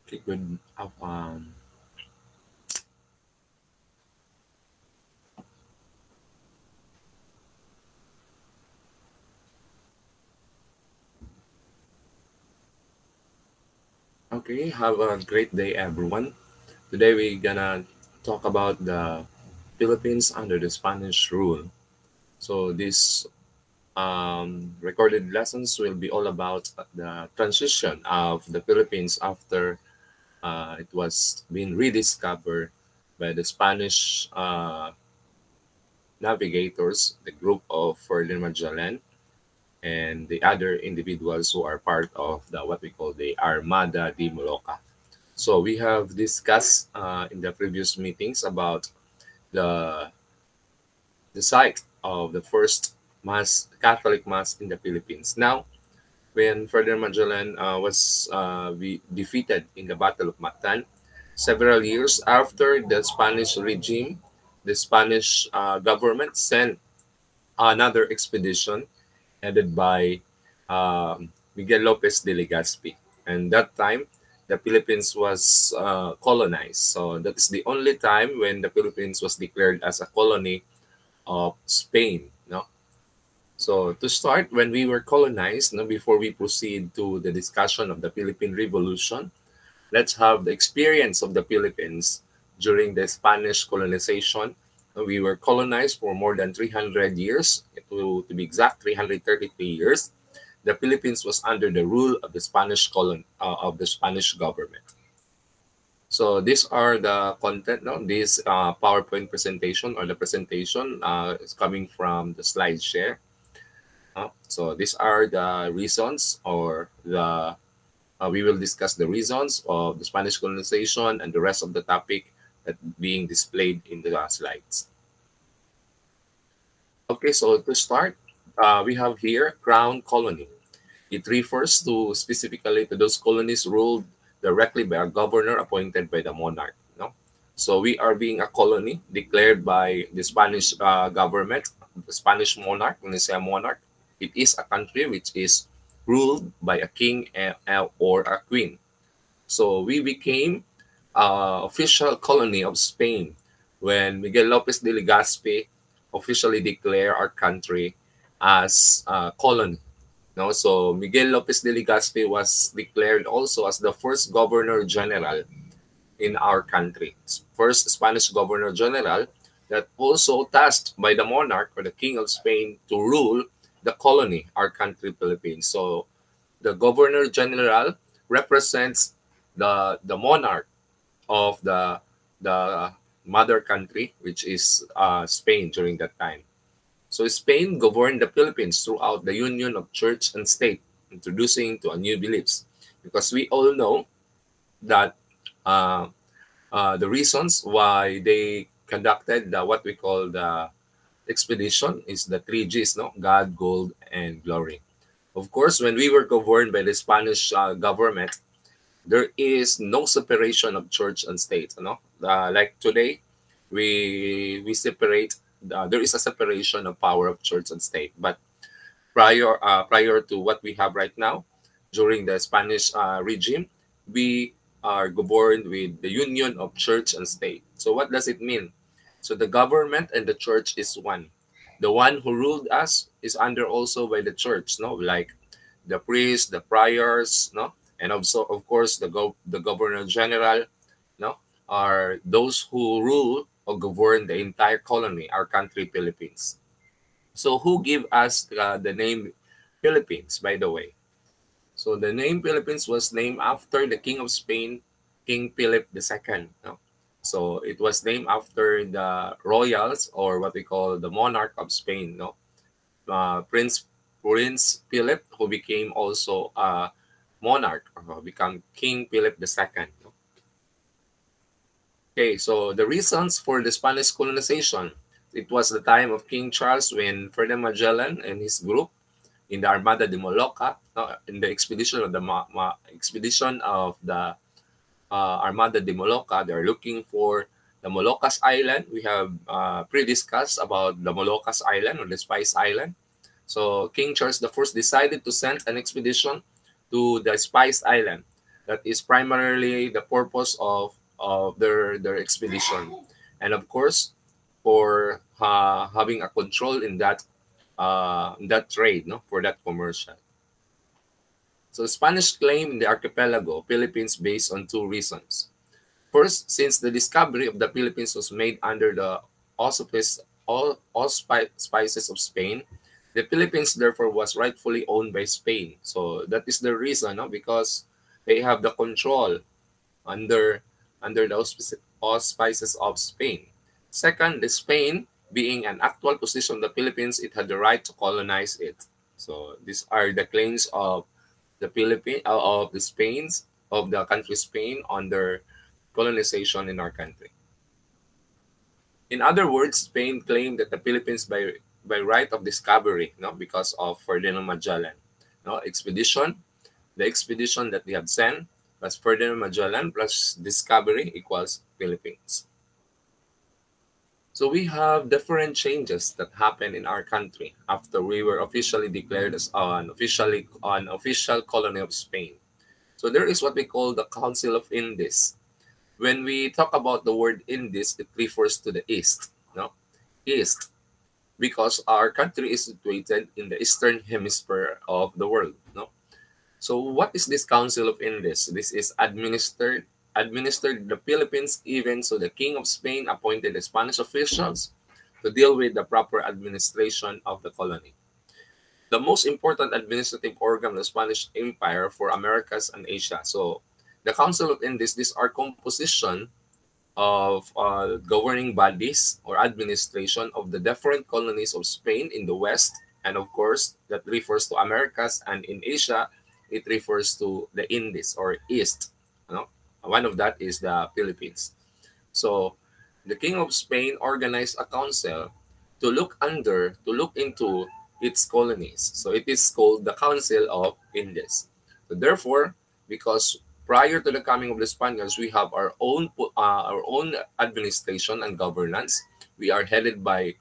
Okay, good. Okay, have a great day, everyone. Today we're gonna talk about the Philippines under the Spanish rule. So this recorded lessons will be all about the transition of the Philippines after it was being rediscovered by the Spanish navigators, the group of Ferdinand Magellan, and the other individuals who are part of the what we call the Armada de Moloca. So we have discussed in the previous meetings about the the site of the first mass Catholic mass in the Philippines. Now, when Ferdinand Magellan was defeated in the Battle of Mactan, several years after the Spanish regime, the Spanish government sent another expedition headed by Miguel López de Legazpi. And that time, the Philippines was colonized. So that is the only time when the Philippines was declared as a colony of Spain. No? So to start, when we were colonized, no, before we proceed to the discussion of the Philippine Revolution, let's have the experience of the Philippines during the Spanish colonization. We were colonized for more than 300 years, to be exact, 333 years. The Philippines was under the rule of the of the Spanish government. So these are the content. No, this PowerPoint presentation or the presentation is coming from the slide share. So these are the reasons, or the we will discuss the reasons of the Spanish colonization and the rest of the topic that being displayed in the slides. Okay, so to start, we have here Crown Colony. It refers to specifically to those colonies ruled directly by a governor appointed by the monarch. No? So we are being a colony declared by the Spanish government, the Spanish monarch. When they say a monarch, it is a country which is ruled by a king or a queen. So we became official colony of Spain when Miguel López de Legazpi officially declared our country as a colony. No, so Miguel López de Legazpi was declared also as the first governor general in our country, first Spanish governor general that also tasked by the monarch or the king of Spain to rule the colony, our country, Philippines. So the governor general represents the monarch of the mother country, which is Spain during that time. So Spain governed the Philippines throughout the union of church and state, introducing to a new beliefs. Because we all know that the reasons why they conducted what we call the expedition is the three G's, no? God, gold, and glory. Of course, when we were governed by the Spanish government, there is no separation of church and state. No, like today, we separate. There is a separation of power of church and state. But prior to what we have right now, during the Spanish regime, we are governed with the union of church and state. So what does it mean? So the government and the church is one. The one who ruled us is under also by the church, no, like the priests, the friars, no, and also of course the governor general, no, are those who rule or govern the entire colony, our country, Philippines. So who give us the name Philippines, by the way? So the name Philippines was named after the King of Spain, King Philip II. No? So it was named after the royals, or what we call the monarch of Spain. No, Prince Philip, who became also a monarch, or become King Philip II. No? Okay, so the reasons for the Spanish colonization. It was the time of King Charles when Ferdinand Magellan and his group in the Armada de Moloca, in the expedition of the Armada de Moloca, they're looking for the Moluccas Island. We have pre-discussed about the Moluccas Island, or the Spice Island. So King Charles I decided to send an expedition to the Spice Island. That is primarily the purpose of their expedition. And of course, for having a control in that trade, no, for that commercial. So Spanish claim in the archipelago, Philippines, based on two reasons. First, since the discovery of the Philippines was made under the auspices of Spain, the Philippines therefore was rightfully owned by Spain. So that is the reason, no? Because they have the control under the auspices of Spain. Second, the Spain, being an actual position of the Philippines, it had the right to colonize it. So these are the claims of the of the country Spain on their colonization in our country. In other words, Spain claimed that the Philippines by right of discovery, no, because of Ferdinand Magellan, no, expedition. The expedition that they have sent plus Ferdinand Magellan plus discovery equals Philippines. So we have different changes that happened in our country after we were officially declared as an official colony of Spain. So there is what we call the Council of Indies. When we talk about the word Indies, it refers to the East, no? East, because our country is situated in the Eastern Hemisphere of the world, no? So what is this Council of Indies? This is administered the Philippines, even so the King of Spain appointed the Spanish officials to deal with the proper administration of the colony. The most important administrative organ of the Spanish Empire for Americas and Asia. So the Council of Indies, these are composition of governing bodies or administration of the different colonies of Spain in the West. And of course, that refers to Americas, and in Asia, it refers to the Indies or East. You know? One of that is the Philippines. So the King of Spain organized a council to look into its colonies. So it is called the Council of Indies. So therefore, because prior to the coming of the Spaniards, we have our own administration and governance. We are headed by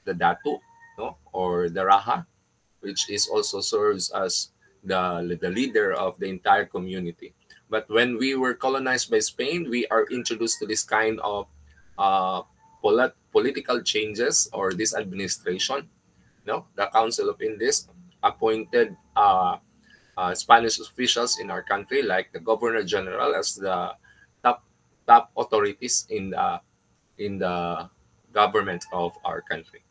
the Datu, no, or the Raja, which is also serves as the leader of the entire community. But when we were colonized by Spain, we are introduced to this kind of political changes or this administration. No, the Council of Indies appointed Spanish officials in our country, like the Governor General, as the top authorities in the government of our country.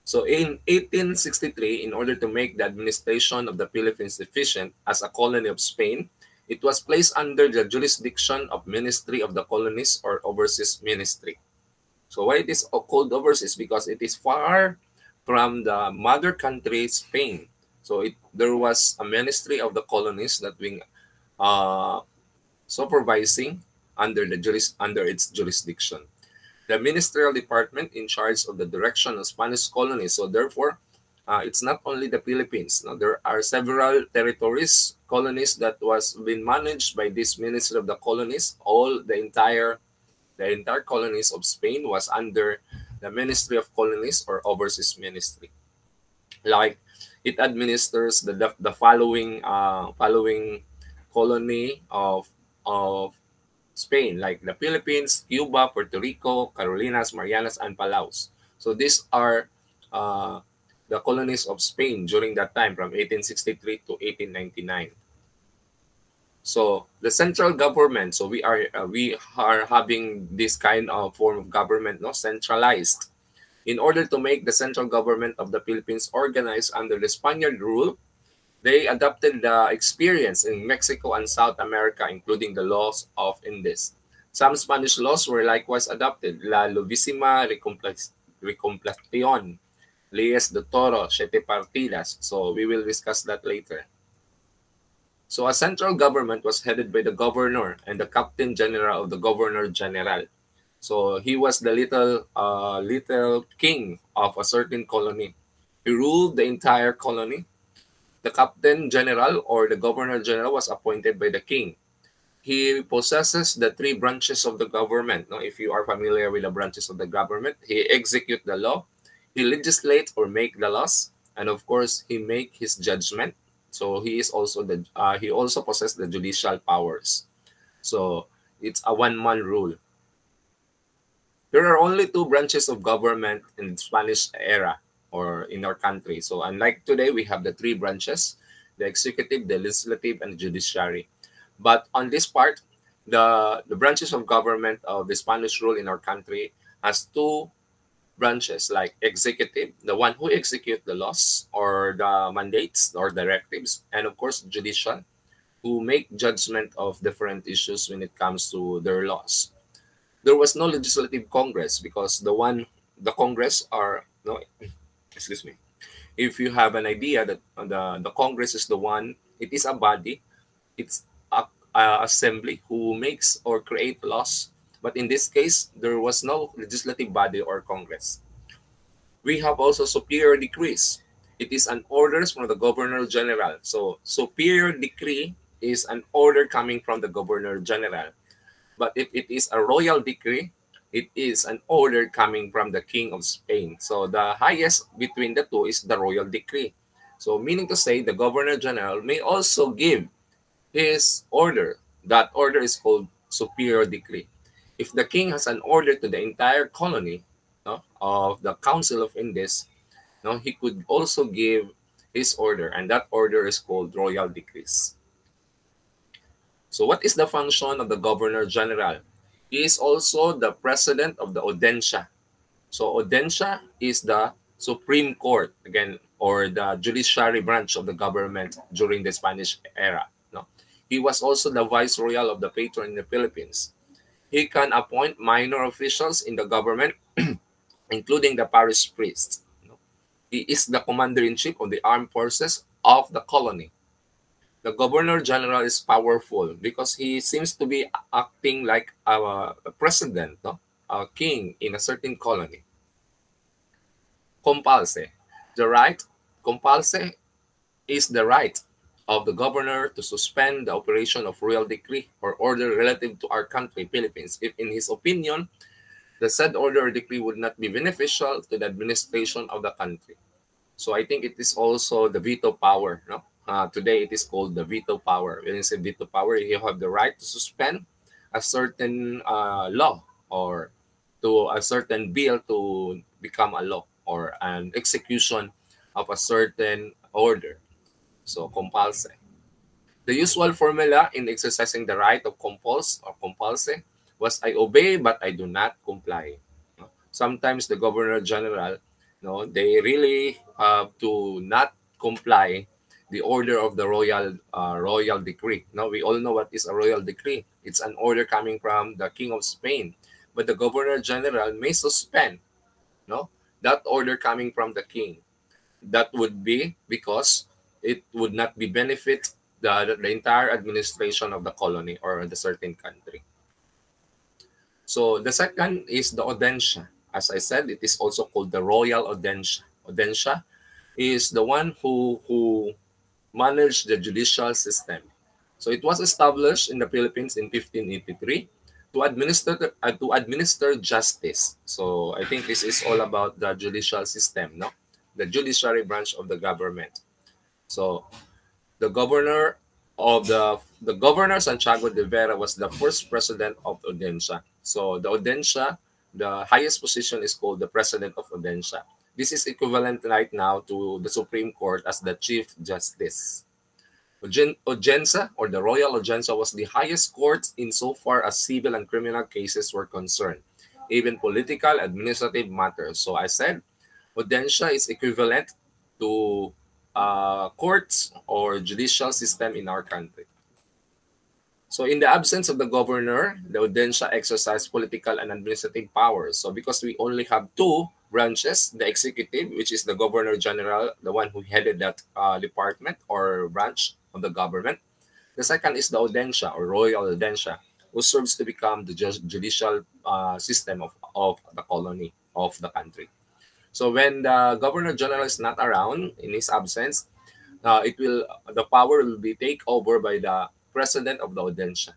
So in 1863, in order to make the administration of the Philippines efficient as a colony of Spain, it was placed under the jurisdiction of Ministry of the Colonies or Overseas Ministry. So why it is called overseas? Because it is far from the mother country, Spain. So there was a Ministry of the Colonies that being supervising under its jurisdiction. The ministerial department in charge of the direction of Spanish colonies. So therefore, it's not only the Philippines. No? There are several territories, colonies that was being managed by this Ministry of the Colonies. The entire colonies of Spain was under the Ministry of Colonies or Overseas Ministry. Like it administers the following colony of Spain, like the Philippines, Cuba, Puerto Rico, Carolinas, Marianas, and Palaus. So these are the colonies of Spain during that time from 1863 to 1899. So the central government, so we are having this kind of form of government, no, centralized. In order to make the central government of the Philippines organized under the Spaniard rule, they adopted the experience in Mexico and South America, including the laws of Indies. Some Spanish laws were likewise adopted. La Lovísima Recomplación, Leyes de Toro, Siete Partidas. So we will discuss that later. So a central government was headed by the governor and the captain general of the governor general. So he was the little king of a certain colony. He ruled the entire colony. The captain general or the governor general was appointed by the king. He possesses the three branches of the government. Now, if you are familiar with the branches of the government, he execute the law, he legislate or make the laws, and of course, he make his judgment. So he is also he also possessed the judicial powers. So it's a one-man rule. There are only two branches of government in the Spanish era or in our country. So unlike today, we have the three branches: the executive, the legislative, and the judiciary. But on this part, the branches of government of the Spanish rule in our country has two branches, like executive, the one who execute the laws or the mandates or directives, and of course judicial, who make judgment of different issues when it comes to their laws. There was no legislative congress because the congress are no excuse me, if you have an idea that the congress is the one, it is a body, it's a assembly who makes or create laws, but in this case there was no legislative body or congress. We have also superior decrees. It is an orders from the governor general. So superior decree is an order coming from the governor general. But if it is a royal decree, it is an order coming from the king of Spain. So the highest between the two is the royal decree. So meaning to say the governor general may also give his order. That order is called superior decree. If the king has an order to the entire colony, no, of the Council of Indies, no, he could also give his order, and that order is called royal decrees. So what is the function of the governor general? He is also the president of the Odensha. So Odensha is the Supreme Court, again, or the judiciary branch of the government during the Spanish era. No? He was also the viceroyal of the patron in the Philippines. He can appoint minor officials in the government, including the parish priest. He is the commander-in-chief of the armed forces of the colony. The governor general is powerful because he seems to be acting like a president, no? A king in a certain colony. Compulse. The right, compulse is the right of the governor to suspend the operation of royal decree or order relative to our country, Philippines, if in his opinion, the said order or decree would not be beneficial to the administration of the country. So I think it is also the veto power. No, today it is called the veto power. When you say veto power, you have the right to suspend a certain law or to a certain bill to become a law or an execution of a certain order. So compulse. The usual formula in exercising the right of compulse or compulse was I obey but I do not comply. No? Sometimes the governor general, no, they really have to not comply the order of the royal decree. Now we all know what is a royal decree. It's an order coming from the king of Spain, but the governor general may suspend, no, that order coming from the king. That would be because it would not be benefit the entire administration of the colony or the certain country. So the second is the Odensha. As I said, it is also called the Royal Odensha. Odensha is the one who managed the judicial system. So it was established in the Philippines in 1583 to administer justice. So I think this is all about the judicial system, no? The judiciary branch of the government. So the governor the governor Santiago de Vera was the first president of Odensha. So the Odensha, the highest position is called the president of Odensha. This is equivalent right now to the Supreme Court as the Chief Justice. Odensha or the Royal Odensha was the highest court insofar as civil and criminal cases were concerned, even political, administrative matters. So I said Odensha is equivalent to courts or judicial system in our country. So in the absence of the governor, the Odensha exercised political and administrative powers. So because we only have two branches, the executive, which is the governor general, the one who headed that department or branch of the government. The second is the Odensha or Royal Odensha, who serves to become the judicial system of the colony, of the country. So when the governor general is not around in his absence, the power will be taken over by the president of the Odensha.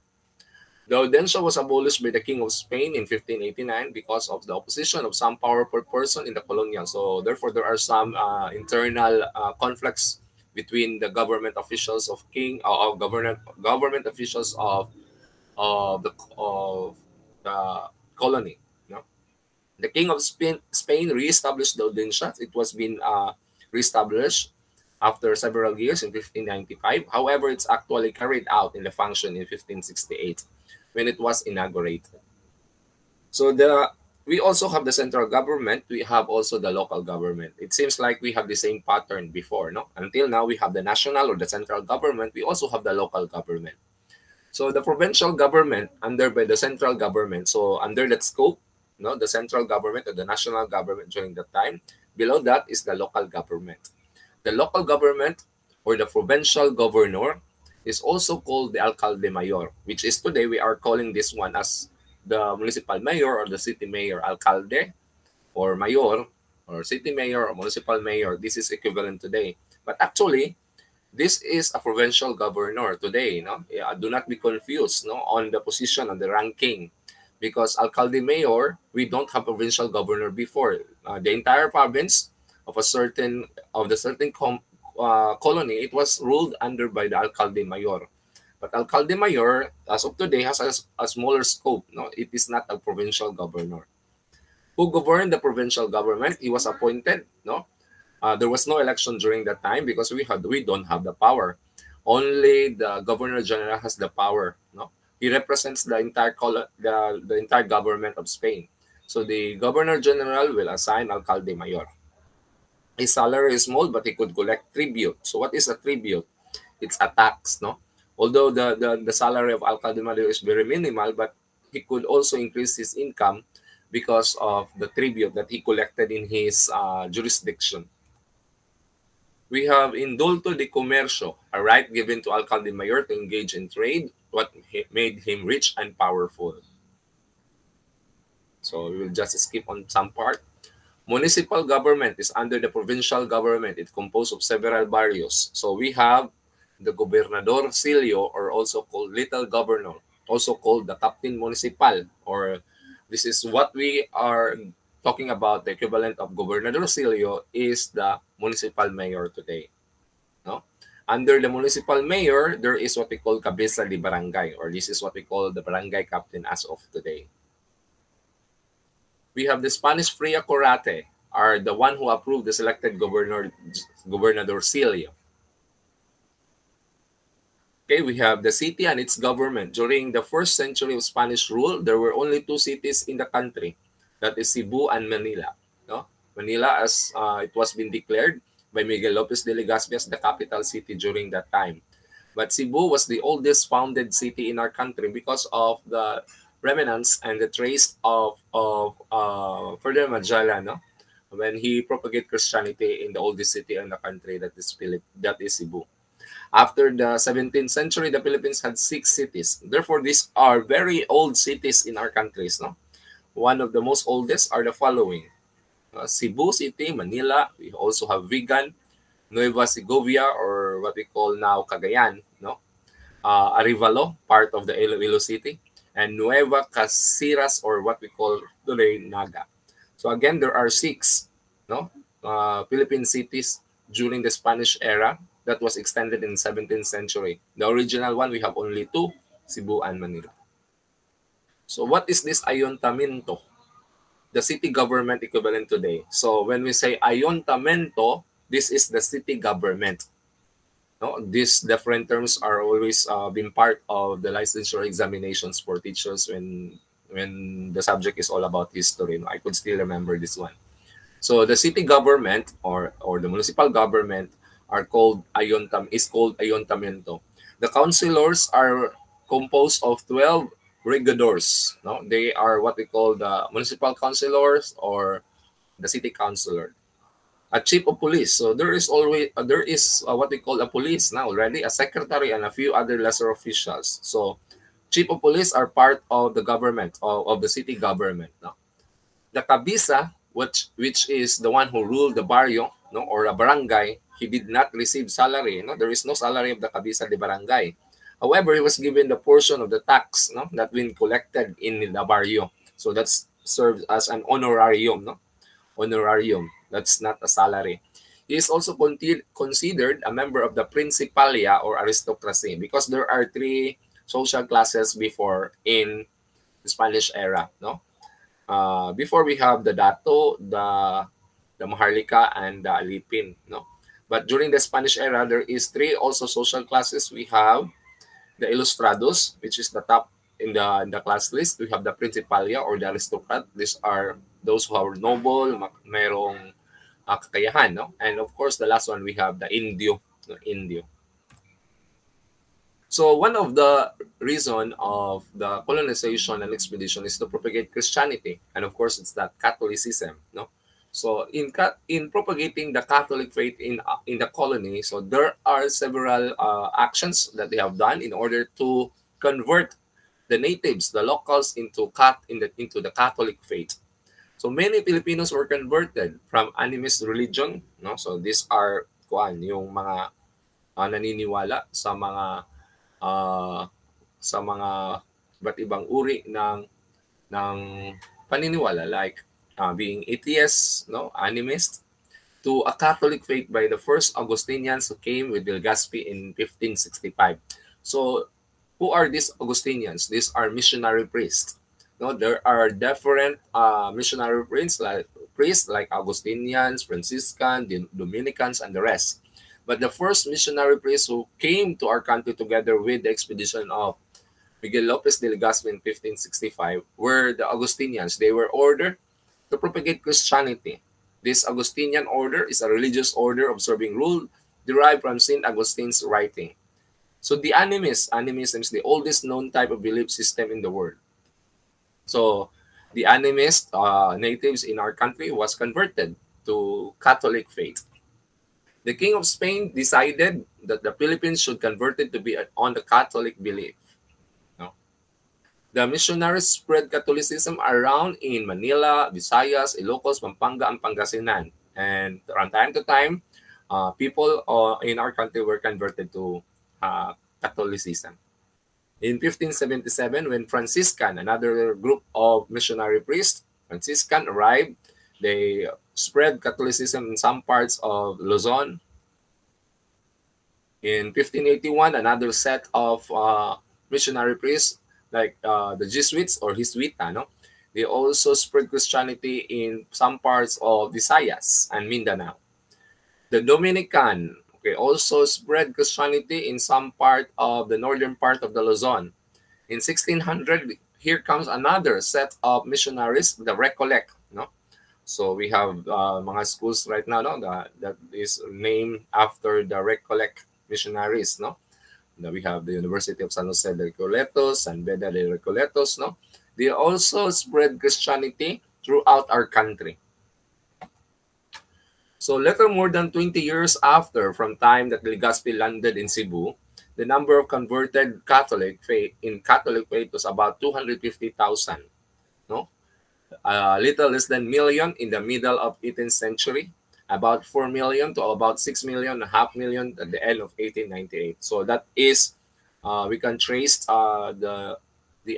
The Odensha was abolished by the King of Spain in 1589 because of the opposition of some powerful person in the Colonial. So therefore, there are some internal conflicts between the government officials of government officials of the colony. No? The King of Spain reestablished the Odensha. It was been reestablished after several years in 1595. However, it's actually carried out in the function in 1568 when it was inaugurated. So we also have the central government. We have also the local government. It seems like we have the same pattern before, no? Until now, we have the national or the central government. We also have the local government. So the provincial government under by the central government. So under that scope, no, the central government or the national government during that time. Below that is the local government. The local government or the provincial governor is also called the alcalde mayor, which is today we are calling this one as the municipal mayor or the city mayor. Alcalde or mayor or city mayor or municipal mayor. This is equivalent today. But actually, this is a provincial governor today. No, do not be confused. No, on the position on the ranking, because alcalde mayor, we don't have provincial governor before. The entire province of the certain colony, it was ruled under by the alcalde mayor. But alcalde mayor, as of today, has a smaller scope. No, it is not a provincial governor. Who governed the provincial government? He was appointed. No, there was no election during that time because we don't have the power. Only the governor general has the power. No, he represents the entire the entire government of Spain. So the governor general will assign alcalde mayor. His salary is small, but he could collect tribute. So what is a tribute? It's a tax, no? Although the salary of alcalde mayor is very minimal, but he could also increase his income because of the tribute that he collected in his jurisdiction. We have indulto de comercio, a right given to alcalde mayor to engage in trade, what made him rich and powerful. So we will just skip on some part. Municipal government is under the provincial government. It's composed of several barrios. So we have the gobernador silio, or also called little governor, also called the captain municipal, or this is what we are talking about. The equivalent of gobernador silio is the municipal mayor today. No? Under the municipal mayor, there is what we call cabeza de barangay, or this is what we call the barangay captain as of today. We have the Spanish Fria Corate, are the one who approved the selected gobernadorcillo. Okay, we have the city and its government. During the first century of Spanish rule, there were only two cities in the country. That is Cebu and Manila. No? Manila, as it was been declared by Miguel López de Legazpi as the capital city during that time. But Cebu was the oldest founded city in our country because of the remnants and the trace of Ferdinand Magellan, no? When he propagated Christianity in the oldest city in the country, that is Cebu. After the 17th century, the Philippines had 6 cities. Therefore, these are very old cities in our countries. No, one of the most oldest are the following: Cebu City, Manila. We also have Vigan, Nueva Segovia, or what we call now Cagayan. No, Arevalo, part of the Iloilo City, and Nueva Caceres, or what we call today Naga. So again, there are 6, no, Philippine cities during the Spanish era that was extended in the 17th century. The original one, we have only 2, Cebu and Manila. So what is this ayuntamiento? The city government equivalent today. So when we say ayuntamiento, this is the city government. No, these different terms are always been part of the licensure examinations for teachers when the subject is all about history. No, I could still remember this one. So the city government or the municipal government is called ayuntamiento. The councilors are composed of 12 regidors. No, they are what we call the municipal councilors or the city councilor. A chief of police. So there is always what we call a police now already, a secretary and a few other lesser officials. So chief of police are part of the government of the city government. No? The cabeza, which is the one who ruled the barrio, no, or a barangay, he did not receive salary. No, there is no salary of the cabeza de barangay. However, he was given the portion of the tax, no, that been collected in the barrio. So that's served as an honorarium, no, honorarium. That's not a salary. He is also considered a member of the Principalia or aristocracy because there are three social classes before in the Spanish era. No, before we have the Dato, the Maharlika, and the Alipin. No, but during the Spanish era, there is three also social classes. We have the Ilustrados, which is the top in the class list. We have the Principalia or the aristocrat. These are those who are noble, merong kakayahan, no? And of course, the last one we have the Indio, no? Indio. So one of the reason of the colonization and expedition is to propagate Christianity, and of course, it's that Catholicism, no? So in propagating the Catholic faith in the colony, so there are several actions that they have done in order to convert the natives, the locals, into the Catholic faith. So many Filipinos were converted from animist religion, no? So these are yung mga naniniwala uh, sa mga iba't ibang uri ng paniniwala like being atheists, no, animist, to a Catholic faith by the first Augustinians who came with Legazpi in 1565. So who are these Augustinians? These are missionary priests. No, there are different missionary priests like Augustinians, Franciscan, Dominicans, and the rest. But the first missionary priests who came to our country together with the expedition of Miguel López de Legazpi in 1565 were the Augustinians. They were ordered to propagate Christianity. This Augustinian order is a religious order observing rule derived from St. Augustine's writing. So the animism is the oldest known type of belief system in the world. So the animist natives in our country was converted to Catholic faith. The King of Spain decided that the Philippines should convert it to be on the Catholic belief. No? The missionaries spread Catholicism around in Manila, Visayas, Ilocos, Pampanga, and Pangasinan. And from time to time, people in our country were converted to Catholicism. In 1577, when Franciscan, another group of missionary priests, Franciscan, arrived, they spread Catholicism in some parts of Luzon. In 1581, another set of missionary priests, like the Jesuits or Jesuita, no? They also spread Christianity in some parts of Visayas and Mindanao. The Dominican, also spread Christianity in some part of the northern part of the Luzon. In 1600, here comes another set of missionaries, the Recollect, no? So we have mga schools right now, no, that is named after the Recollect missionaries, no? We have the University of San Jose de Recoletos, San Beda de Recoletos, no? They also spread Christianity throughout our country. So little more than 20 years after from time that Legazpi landed in Cebu, the number of converted Catholic faith was about 250,000, no? Little less than million in the middle of 18th century, about 4 million to about 6 million, a half million at the end of 1898. So that is, we can trace the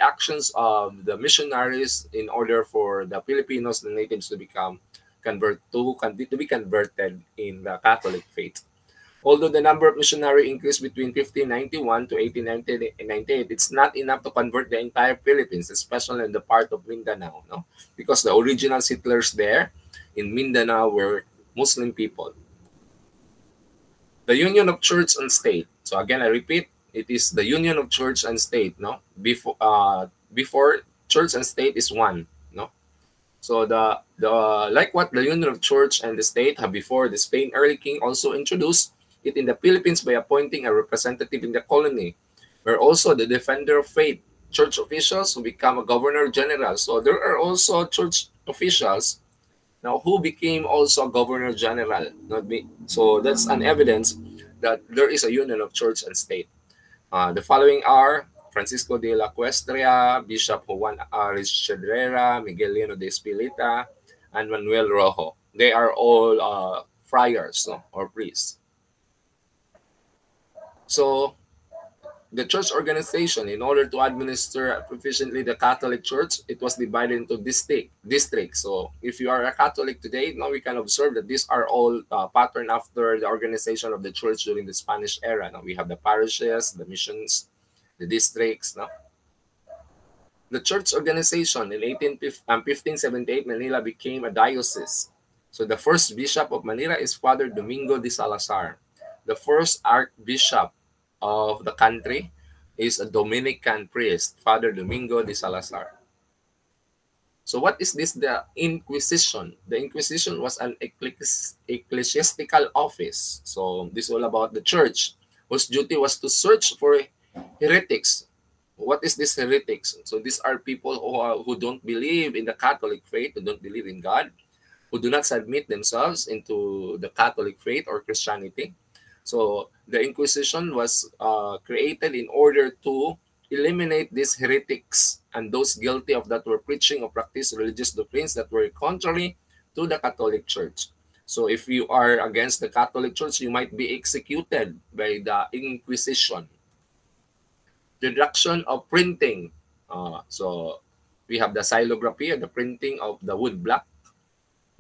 actions of the missionaries in order for the Filipinos, the natives, to be converted in the Catholic faith. Although the number of missionaries increased between 1591 to 1898, it's not enough to convert the entire Philippines, especially in the part of Mindanao, no? Because the original settlers there in Mindanao were Muslim people. The union of church and state. So again, I repeat, it is the union of church and state, no? Before church and state is one, no? So the like what the union of church and the state have before, the Spain early king also introduced it in the Philippines by appointing a representative in the colony, where also the defender of faith, church officials who become a governor general. So there are also church officials now who became also governor general. So that's an evidence that there is a union of church and state. The following are Francisco de la Cuestria, Bishop Juan Aris Chedrera, Miguelino de Espilita, and Manuel Rojo. They are all friars, no, or priests. So the church organization, in order to administer efficiently the Catholic Church, it was divided into districts. So if you are a Catholic today, now we can observe that these are all patterned after the organization of the church during the Spanish era. Now we have the parishes, the missions, the districts. No? The church organization in 1578, Manila became a diocese. So the first bishop of Manila is Father Domingo de Salazar. The first archbishop of the country is a Dominican priest, Father Domingo de Salazar. So what is this, the Inquisition? The Inquisition was an ecclesiastical office. So this is all about the church, whose duty was to search for heretics. What is this heretics? So these are people who don't believe in the Catholic faith, who don't believe in God, who do not submit themselves into the Catholic faith or Christianity. So the Inquisition was created in order to eliminate these heretics and those guilty of that were preaching or practice religious doctrines that were contrary to the Catholic Church. So if you are against the Catholic Church, you might be executed by the Inquisition. The introduction of printing. So we have the xylography, the printing of the wood block.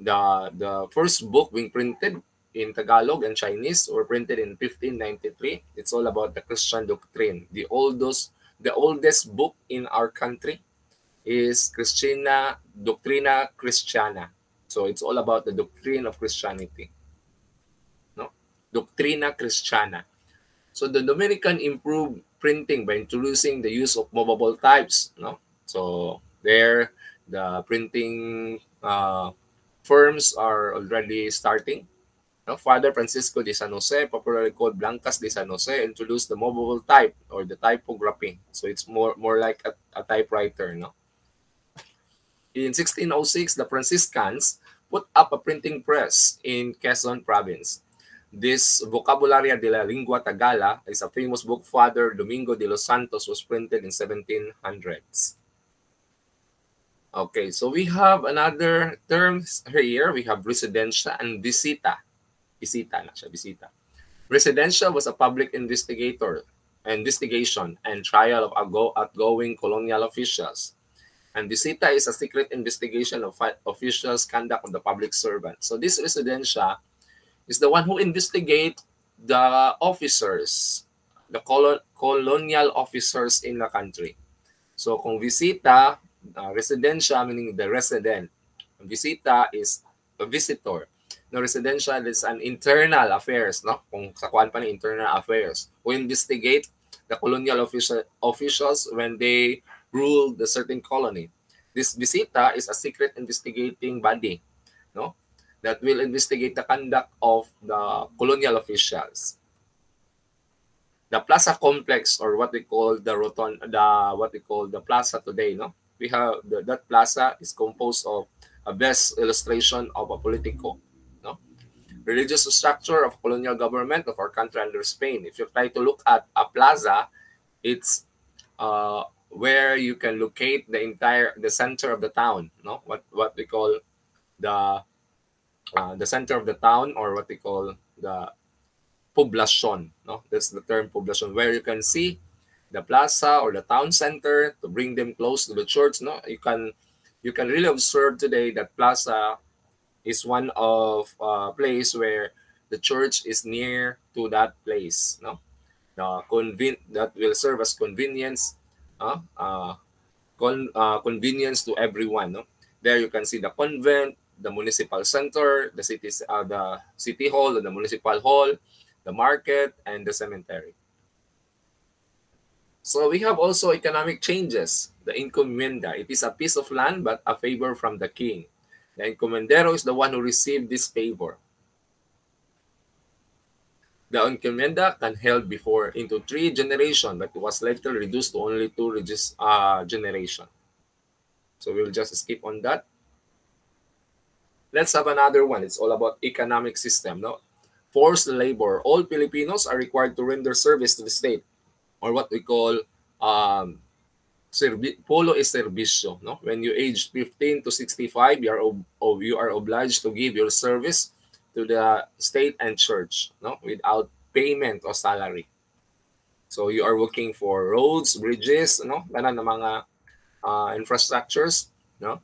The first book being printed in Tagalog and Chinese were printed in 1593. It's all about the Christian doctrine. The oldest book in our country is Doctrina Christiana. So it's all about the doctrine of Christianity. No? Doctrina Christiana. So the Dominican improved printing by introducing the use of movable types. No? So there, the printing firms are already starting. No? Father Francisco de San Jose, popularly called Blancas de San Jose, introduced the movable type or the typography. So it's more like a typewriter. No? In 1606, the Franciscans put up a printing press in Quezon province. This Vocabularia de la Lingua Tagala is a famous book Father Domingo de los Santos was printed in 1700s. Okay, so we have another terms here. We have residencia and visita. Visita na siya, visita. Residencia was a public investigation and trial of outgoing colonial officials. And visita is a secret investigation of officials' conduct of the public servant. So this residencia is the one who investigate the officers, the colonial officers in the country. So kung visita, residencia meaning the resident. Visita is a visitor. No, residential is an internal affairs, no? Kung sa kuan pa ni internal affairs. Who investigate the colonial officials when they ruled the certain colony. This visita is a secret investigating body, no? That will investigate the conduct of the colonial officials. The plaza complex, or what we call the the plaza today, no? We have that plaza is composed of a best illustration of a politico, no? Religious structure of colonial government of our country under Spain. If you try to look at a plaza, it's where you can locate the center of the town, no? What we call the center of the town, or what we call the poblacion, no? That's the term poblacion, where you can see the plaza or the town center to bring them close to the church, no? You can really observe today that plaza is one of place where the church is near to that place, no? That will serve as convenience, convenience to everyone, no? There you can see the convent, the municipal center, the city hall, the municipal hall, the market, and the cemetery. So we have also economic changes. The encomienda, it is a piece of land but a favor from the king. The encomendero is the one who received this favor. The encomienda can held before into 3 generations, but it was later reduced to only 2 generations. So we'll just skip on that. Let's have another one. It's all about economic system, no? Forced labor. All Filipinos are required to render service to the state, or what we call polo es servicio, no? When you age 15 to 65, you are obliged to give your service to the state and church, no? Without payment or salary. So you are looking for roads, bridges, no, ganun na mga infrastructures, no.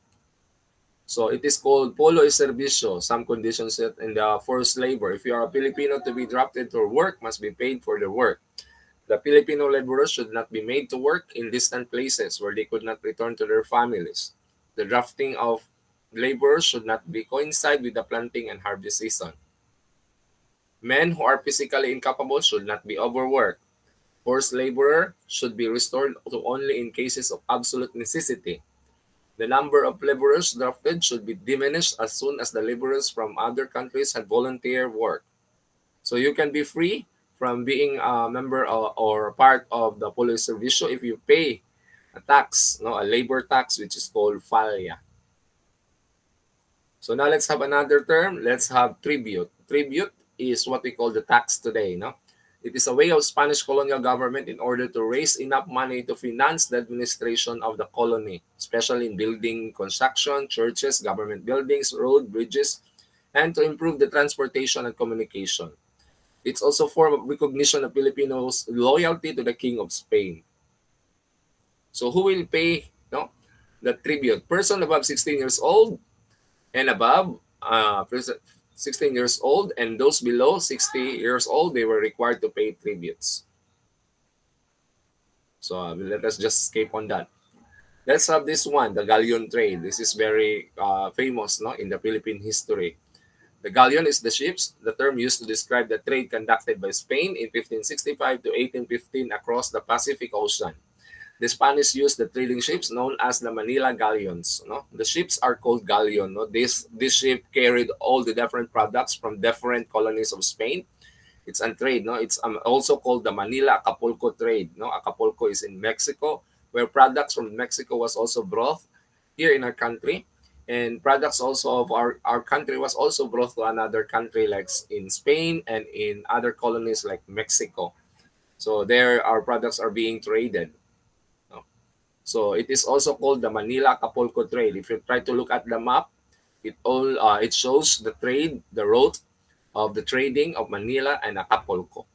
So it is called polo y servicio. Some conditions set in the forced labor. If you are a Filipino to be drafted to work, must be paid for the work. The Filipino laborers should not be made to work in distant places where they could not return to their families. The drafting of laborers should not be coincide with the planting and harvest season. Men who are physically incapable should not be overworked. Forced laborer should be restored to only in cases of absolute necessity. The number of laborers drafted should be diminished as soon as the laborers from other countries had volunteer work. So you can be free from being a member or part of the police service if you pay a tax, no, a labor tax, which is called falya. So now let's have another term. Let's have tribute. Tribute is what we call the tax today, no? It is a way of Spanish colonial government in order to raise enough money to finance the administration of the colony, especially in building construction, churches, government buildings, road, bridges, and to improve the transportation and communication. It's also a form of recognition of Filipinos' loyalty to the King of Spain. So who will pay, no, the tribute? Person above 16 years old and above, 16 years old, and those below 60 years old, they were required to pay tributes. So let us just escape on that. Let's have this one, the Galleon Train. This is very famous, no, in the Philippine history. The galleon is the ships, the term used to describe the trade conducted by Spain in 1565 to 1815 across the Pacific Ocean. The Spanish used the trading ships known as the Manila galleons. No? The ships are called galleon. No? This ship carried all the different products from different colonies of Spain. It's on trade. No? It's also called the Manila Acapulco trade. No? Acapulco is in Mexico, where products from Mexico was also brought here in our country. And products also of our country was also brought to another country like in Spain and in other colonies like Mexico. So there our products are being traded. So it is also called the Manila Acapulco trade. If you try to look at the map, it shows the trade, the route of the trading of Manila and Acapulco.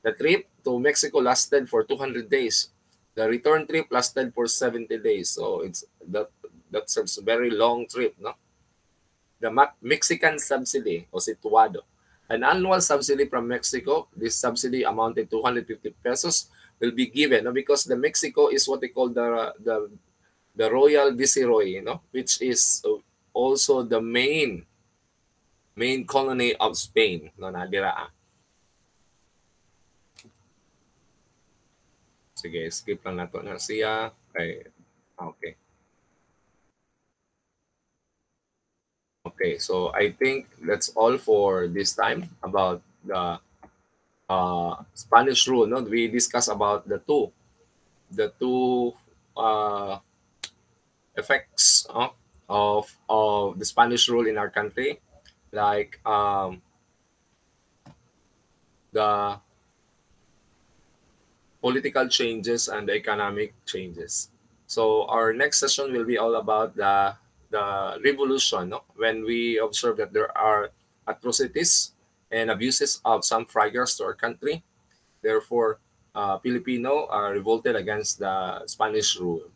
The trip to Mexico lasted for 200 days. The return trip lasted for 70 days. So it's that's a very long trip, no? The Mexican subsidy o situado. An annual subsidy from Mexico, this subsidy amounted to 250 pesos, will be given, no? Because the Mexico is what they call the Royal Viceroy, you know, which is also the main colony of Spain, no, nadira. Sige, skip lang nato na siya. Okay. Okay, so I think that's all for this time about the Spanish rule. No, we discussed about the two effects of the Spanish rule in our country, like the political changes and the economic changes. So our next session will be all about the revolution, no? When we observe that there are atrocities and abuses of some friars to our country. Therefore, Filipino are revolted against the Spanish rule.